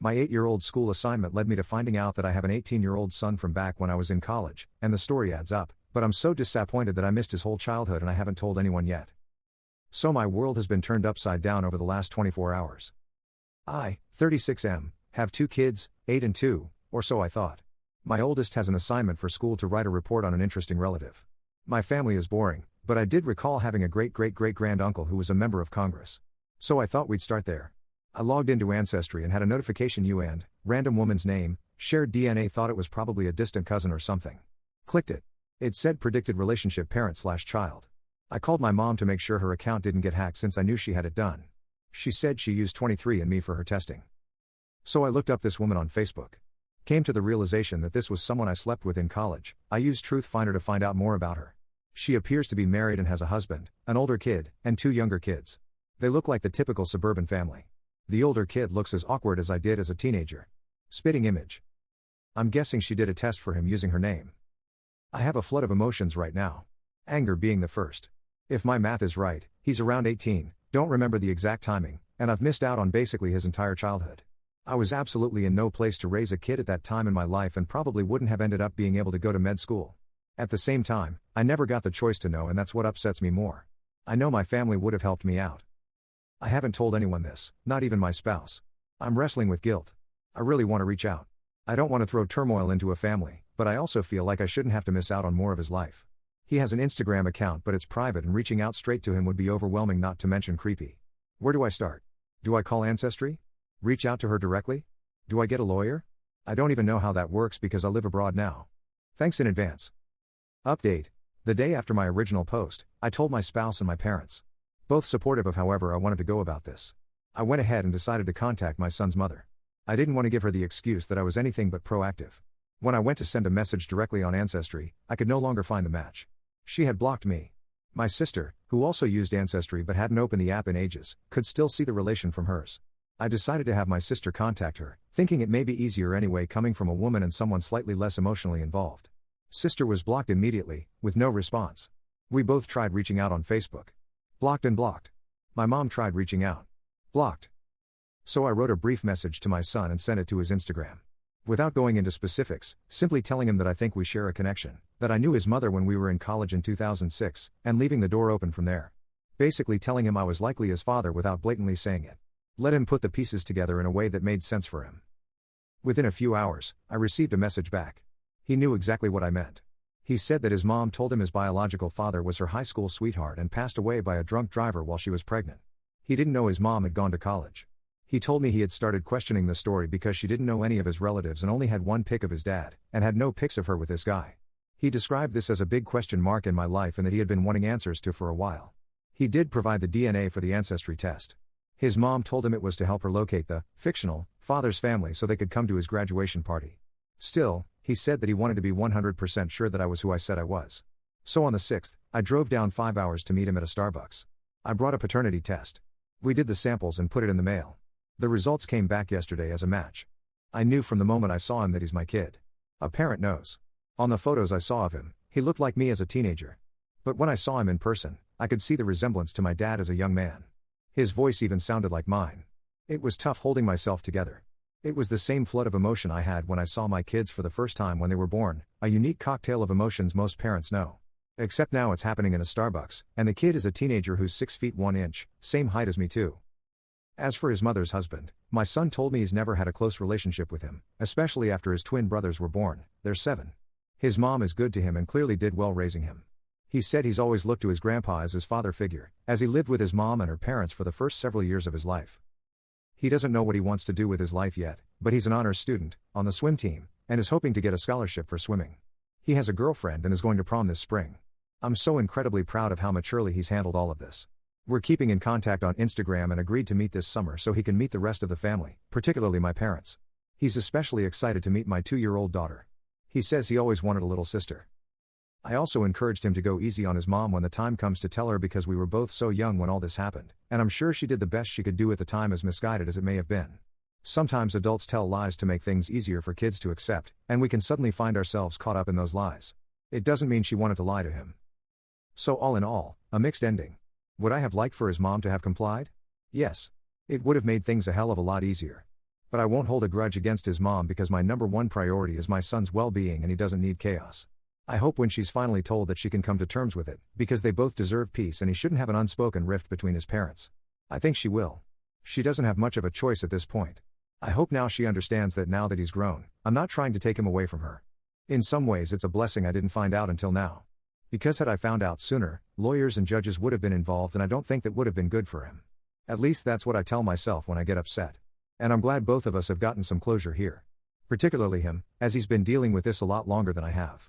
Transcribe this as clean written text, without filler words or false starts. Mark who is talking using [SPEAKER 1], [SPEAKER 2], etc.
[SPEAKER 1] My 8-year-old school assignment led me to finding out that I have an 18-year-old son from back when I was in college, and the story adds up, but I'm so disappointed that I missed his whole childhood and I haven't told anyone yet. So my world has been turned upside down over the last 24 hours. I, 36M, have 2 kids, 8 and 2, or so I thought. My oldest has an assignment for school to write a report on an interesting relative. My family is boring, but I did recall having a great-great-great-grand-uncle who was a member of Congress. So I thought we'd start there. I logged into Ancestry and had a notification random woman's name, shared DNA, thought it was probably a distant cousin or something. Clicked it. It said predicted relationship parent/child. I called my mom to make sure her account didn't get hacked since I knew she had it done. She said she used 23andMe for her testing. So I looked up this woman on Facebook. Came to the realization that this was someone I slept with in college. I used Truthfinder to find out more about her. She appears to be married and has a husband, an older kid, and 2 younger kids. They look like the typical suburban family. The older kid looks as awkward as I did as a teenager. Spitting image. I'm guessing she did a test for him using her name. I have a flood of emotions right now. Anger being the first. If my math is right, he's around 18, don't remember the exact timing, and I've missed out on basically his entire childhood. I was absolutely in no place to raise a kid at that time in my life and probably wouldn't have ended up being able to go to med school. At the same time, I never got the choice to know, and that's what upsets me more. I know my family would have helped me out. I haven't told anyone this, not even my spouse. I'm wrestling with guilt. I really want to reach out. I don't want to throw turmoil into a family, but I also feel like I shouldn't have to miss out on more of his life. He has an Instagram account, but it's private, and reaching out straight to him would be overwhelming, not to mention creepy. Where do I start? Do I call Ancestry? Reach out to her directly? Do I get a lawyer? I don't even know how that works because I live abroad now. Thanks in advance. Update. The day after my original post, I told my spouse and my parents. Both supportive of however I wanted to go about this. I went ahead and decided to contact my son's mother. I didn't want to give her the excuse that I was anything but proactive. When I went to send a message directly on Ancestry, I could no longer find the match. She had blocked me. My sister, who also used Ancestry but hadn't opened the app in ages, could still see the relation from hers. I decided to have my sister contact her, thinking it may be easier anyway coming from a woman and someone slightly less emotionally involved. Sister was blocked immediately, with no response. We both tried reaching out on Facebook. Blocked and blocked. My mom tried reaching out. Blocked. So I wrote a brief message to my son and sent it to his Instagram. Without going into specifics, simply telling him that I think we share a connection, that I knew his mother when we were in college in 2006, and leaving the door open from there. Basically telling him I was likely his father without blatantly saying it. Let him put the pieces together in a way that made sense for him. Within a few hours, I received a message back. He knew exactly what I meant. He said that his mom told him his biological father was her high school sweetheart and passed away by a drunk driver while she was pregnant. He didn't know his mom had gone to college. He told me he had started questioning the story because she didn't know any of his relatives and only had one pic of his dad, and had no pics of her with this guy. He described this as a big question mark in my life and that he had been wanting answers to for a while. He did provide the DNA for the Ancestry test. His mom told him it was to help her locate the fictional father's family so they could come to his graduation party. Still, he said that he wanted to be 100% sure that I was who I said I was. So on the 6th, I drove down 5 hours to meet him at a Starbucks. I brought a paternity test. We did the samples and put it in the mail. The results came back yesterday as a match. I knew from the moment I saw him that he's my kid. A parent knows. On the photos I saw of him, he looked like me as a teenager. But when I saw him in person, I could see the resemblance to my dad as a young man. His voice even sounded like mine. It was tough holding myself together. It was the same flood of emotion I had when I saw my kids for the first time when they were born, a unique cocktail of emotions most parents know. Except now it's happening in a Starbucks, and the kid is a teenager who's 6 feet 1 inch, same height as me too. As for his mother's husband, my son told me he's never had a close relationship with him, especially after his twin brothers were born. They're 7. His mom is good to him and clearly did well raising him. He said he's always looked to his grandpa as his father figure, as he lived with his mom and her parents for the first several years of his life. He doesn't know what he wants to do with his life yet, but he's an honors student, on the swim team, and is hoping to get a scholarship for swimming. He has a girlfriend and is going to prom this spring. I'm so incredibly proud of how maturely he's handled all of this. We're keeping in contact on Instagram and agreed to meet this summer so he can meet the rest of the family, particularly my parents. He's especially excited to meet my 2-year-old daughter. He says he always wanted a little sister. I also encouraged him to go easy on his mom when the time comes to tell her because we were both so young when all this happened, and I'm sure she did the best she could do at the time, as misguided as it may have been. Sometimes adults tell lies to make things easier for kids to accept, and we can suddenly find ourselves caught up in those lies. It doesn't mean she wanted to lie to him. So all in all, a mixed ending. Would I have liked for his mom to have complied? Yes. It would have made things a hell of a lot easier. But I won't hold a grudge against his mom because my number one priority is my son's well-being and he doesn't need chaos. I hope when she's finally told that she can come to terms with it, because they both deserve peace and he shouldn't have an unspoken rift between his parents. I think she will. She doesn't have much of a choice at this point. I hope now she understands that now that he's grown, I'm not trying to take him away from her. In some ways it's a blessing I didn't find out until now. Because had I found out sooner, lawyers and judges would have been involved and I don't think that would have been good for him. At least that's what I tell myself when I get upset. And I'm glad both of us have gotten some closure here. Particularly him, as he's been dealing with this a lot longer than I have.